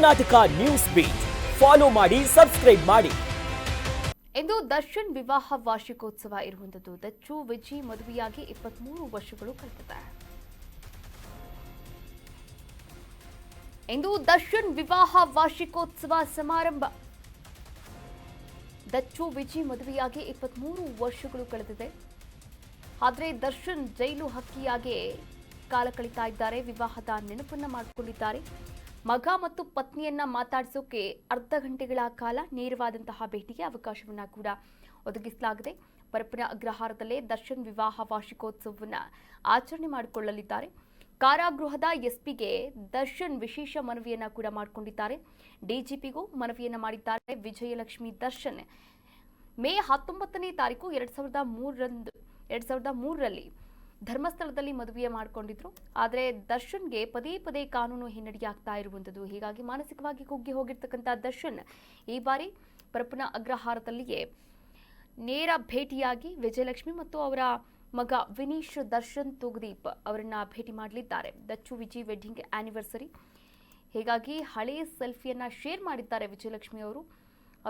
Karnataka news beet follow ಮಾಡಿ, subscribe ಮಾಡಿ. ಇಂದು ದರ್ಶನ್ ವಿವಾಹ ವಾರ್ಷಿಕೋತ್ಸವ ಇರುವಂತದ್ದು. ದಚ್ಚು ವಿಜಿ ಮದುವೆಯಾಗಿ 23 ವರ್ಷಗಳು ಕಳೆದಿದೆ. ಇಂದು ದರ್ಶನ್ ವಿವಾಹ ವಾರ್ಷಿಕೋತ್ಸವ ಸಮಾರಂಭ. ದಚ್ಚು ವಿಜಿ ಮದುವೆಯಾಗಿ 23 ವರ್ಷಗಳು ಕಳೆದಿದೆ. ಆದರೆ ದರ್ಶನ್ ಜೈಲು ಹಕ್ಕಿಯಾಗಿ ಕಾಲ ಕಳೀತಾ ಇದ್ದಾರೆ. ವಿವಾಹದ ನೆನಪನ್ನ ಮಾಡಿಕೊಂಡಿದ್ದಾರೆ. ಮಗ ಮತ್ತು ಪತ್ನಿಯನ್ನ ಮಾತಾಡಿಸೋಕೆ ಅರ್ಧ ಗಂಟೆಗಳ ಕಾಲ ನೇರವಾದಂತಹ ಭೇಟಿಗೆ ಅವಕಾಶವನ್ನ ಕೂಡ ಒದಗಿಸಲಾಗಿದೆ. ಪರಪ್ಪನ ಅಗ್ರಹಾರದಲ್ಲೇ ದರ್ಶನ್ ವಿವಾಹ ವಾರ್ಷಿಕೋತ್ಸವವನ್ನು ಆಚರಣೆ ಮಾಡಿಕೊಳ್ಳಲಿದ್ದಾರೆ. ಕಾರಾಗೃಹದ ಎಸ್ಪಿಗೆ ದರ್ಶನ್ ವಿಶೇಷ ಮನವಿಯನ್ನ ಕೂಡ ಮಾಡಿಕೊಂಡಿದ್ದಾರೆ. ಡಿಜಿಪಿಗೂ ಮನವಿಯನ್ನ ಮಾಡಿದ್ದಾರೆ. ವಿಜಯಲಕ್ಷ್ಮಿ ದರ್ಶನ್ ಮೇ 19ನೇ ತಾರೀಕು 2003ರಲ್ಲಿ ಧರ್ಮಸ್ಥಳದಲ್ಲಿ ಮದುವೆ ಮಾಡಿಕೊಂಡಿದ್ರು. ಆದರೆ ದರ್ಶನ್ಗೆ ಪದೇ ಪದೇ ಕಾನೂನು ಹಿನ್ನಡೆಯಾಗ್ತಾ ಇರುವಂಥದ್ದು. ಹೀಗಾಗಿ ಮಾನಸಿಕವಾಗಿ ಕುಗ್ಗಿ ಹೋಗಿರ್ತಕ್ಕಂಥ ದರ್ಶನ್ ಈ ಬಾರಿ ಪರಪ್ಪನ ಅಗ್ರಹಾರದಲ್ಲಿಯೇ ನೇರ ಭೇಟಿಯಾಗಿ ವಿಜಯಲಕ್ಷ್ಮಿ ಮತ್ತು ಅವರ ಮಗ ವಿನೀಶ್ ದರ್ಶನ್ ತೂಗುದೀಪ್ ಅವರನ್ನ ಭೇಟಿ ಮಾಡಲಿದ್ದಾರೆ. ದಚ್ಚು ವಿಜಿ ವೆಡ್ಡಿಂಗ್ ಆನಿವರ್ಸರಿ, ಹೀಗಾಗಿ ಹಳೆಯ ಸೆಲ್ಫಿಯನ್ನ ಶೇರ್ ಮಾಡಿದ್ದಾರೆ ವಿಜಯಲಕ್ಷ್ಮಿ ಅವರು.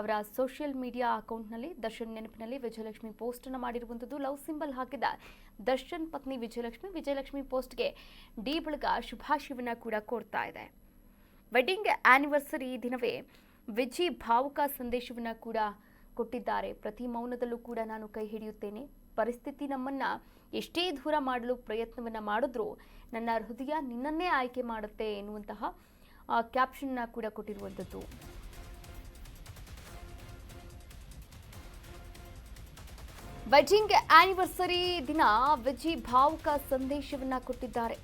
ಅವರ ಸೋಷಿಯಲ್ ಮೀಡಿಯಾ ಅಕೌಂಟ್ನಲ್ಲಿ ದರ್ಶನ್ ನೆನಪಿನಲ್ಲಿ ವಿಜಯಲಕ್ಷ್ಮಿ ಪೋಸ್ಟ್ ಅನ್ನು ಮಾಡಿರುವಂಥದ್ದು. ಲವ್ ಸಿಂಬಲ್ ಹಾಕಿದ ದರ್ಶನ್ ಪತ್ನಿ ವಿಜಯಲಕ್ಷ್ಮಿ ಪೋಸ್ಟ್ಗೆ ಡಿ ಬಳಗ ಶುಭಾಶಯವನ್ನ ಕೂಡ ಕೋರ್ತಾ ಇದೆ. ವೆಡ್ಡಿಂಗ್ ಆನಿವರ್ಸರಿ ದಿನವೇ ವಿಜಿ ಭಾವುಕ ಸಂದೇಶವನ್ನ ಕೂಡ ಕೊಟ್ಟಿದ್ದಾರೆ. ಪ್ರತಿ ಮೌನದಲ್ಲೂ ಕೂಡ ನಾನು ಕೈ ಹಿಡಿಯುತ್ತೇನೆ. ಪರಿಸ್ಥಿತಿ ನಮ್ಮನ್ನ ಎಷ್ಟೇ ದೂರ ಮಾಡಲು ಪ್ರಯತ್ನವನ್ನ ಮಾಡಿದ್ರೂ ನನ್ನ ಹೃದಯ ನಿನ್ನನ್ನೇ ಆಯ್ಕೆ ಮಾಡುತ್ತೆ ಎನ್ನುವಂತಹ ಕ್ಯಾಪ್ಷನ್ನ ಕೂಡ ಕೊಟ್ಟಿರುವಂಥದ್ದು. ವೆಡ್ಡಿಂಗ್ ಆನಿವರ್ಸರಿ ದಿನ ವಿಜಿ ಭಾವುಕ ಸಂದೇಶವನ್ನ ಕೊಟ್ಟಿದ್ದಾರೆ.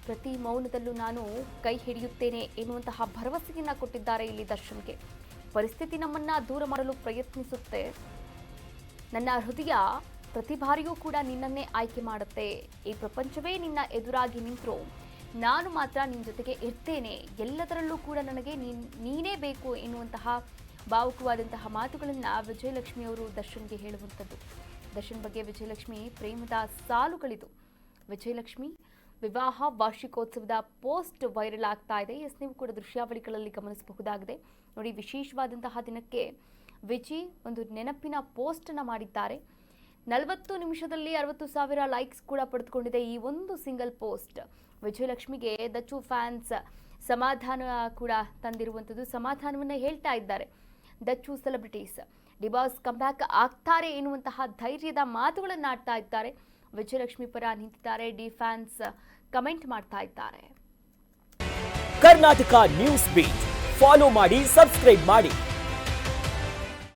ಪ್ರತಿ ಮೌನದಲ್ಲೂ ನಾನು ಕೈ ಹಿಡಿಯುತ್ತೇನೆ ಎನ್ನುವಂತಹ ಭರವಸೆಯನ್ನ ಕೊಟ್ಟಿದ್ದಾರೆ ಇಲ್ಲಿ ದರ್ಶನ್ಗೆ. ಪರಿಸ್ಥಿತಿ ನಮ್ಮನ್ನ ದೂರ ಮಾಡಲು ಪ್ರಯತ್ನಿಸುತ್ತೆ. ನನ್ನ ಹೃದಯ ಪ್ರತಿ ಬಾರಿಯೂ ಕೂಡ ನಿನ್ನನ್ನೇ ಆಯ್ಕೆ ಮಾಡುತ್ತೆ. ಈ ಪ್ರಪಂಚವೇ ನಿನ್ನ ಎದುರಾಗಿ ನಿಂತರೂ ನಾನು ಮಾತ್ರ ನಿನ್ನ ಜೊತೆಗೆ ಇರ್ತೇನೆ. ಎಲ್ಲದರಲ್ಲೂ ಕೂಡ ನನಗೆ ನೀನೇ ಬೇಕು ಎನ್ನುವಂತಹ ಭಾವುಕವಾದಂತಹ ಮಾತುಗಳನ್ನ ವಿಜಯಲಕ್ಷ್ಮಿ ಅವರು ದರ್ಶನ್ಗೆ ಹೇಳುವಂಥದ್ದು. ದರ್ಶನ್ ಬಗ್ಗೆ ವಿಜಯಲಕ್ಷ್ಮಿ ಪ್ರೇಮದ ಸಾಲುಗಳಿದು. ವಿಜಯಲಕ್ಷ್ಮಿ ವಿವಾಹ ವಾರ್ಷಿಕೋತ್ಸವದ ಪೋಸ್ಟ್ ವೈರಲ್ ಆಗ್ತಾ ಇದೆ. ನೀವು ಕೂಡ ದೃಶ್ಯಾವಳಿಗಳಲ್ಲಿ ಗಮನಿಸಬಹುದಾಗಿದೆ. ನೋಡಿ, ವಿಶೇಷವಾದಂತಹ ದಿನಕ್ಕೆ ವಿಜಿ ಒಂದು ನೆನಪಿನ ಪೋಸ್ಟ್ ಅನ್ನ ಮಾಡಿದ್ದಾರೆ. 40 ನಿಮಿಷದಲ್ಲಿ 60,000 ಲೈಕ್ಸ್ ಕೂಡ ಪಡೆದುಕೊಂಡಿದೆ ಈ ಒಂದು ಸಿಂಗಲ್ ಪೋಸ್ಟ್. ವಿಜಯಲಕ್ಷ್ಮಿಗೆ ದಚ್ಚು ಫ್ಯಾನ್ಸ್ ಸಮಾಧಾನ ಕೂಡ ತಂದಿರುವಂಥದ್ದು. ಸಮಾಧಾನವನ್ನ ಹೇಳ್ತಾ ಇದ್ದಾರೆ ದಚ್ಚು ಸೆಲೆಬ್ರಿಟೀಸ್. ಡಿಬಾಸ್ ಕಂಬ್ಯಾಕ್ ಆಗ್ತಾರೆ ಎನ್ನುವಂತಹ ಧೈರ್ಯದ ಮಾತುಗಳನ್ನು ಆಡ್ತಾ ಇದ್ದಾರೆ. ವಿಜಯಲಕ್ಷ್ಮಿ ಪರ ನಿಂತಿದ್ದಾರೆ. ಡಿ ಫ್ಯಾನ್ಸ್ ಕಮೆಂಟ್ ಮಾಡ್ತಾ ಇದ್ದಾರೆ. ಕರ್ನಾಟಕ ನ್ಯೂಸ್ ಬೀಟ್ ಫಾಲೋ ಮಾಡಿ, ಸಬ್ಸ್ಕ್ರೈಬ್ ಮಾಡಿ.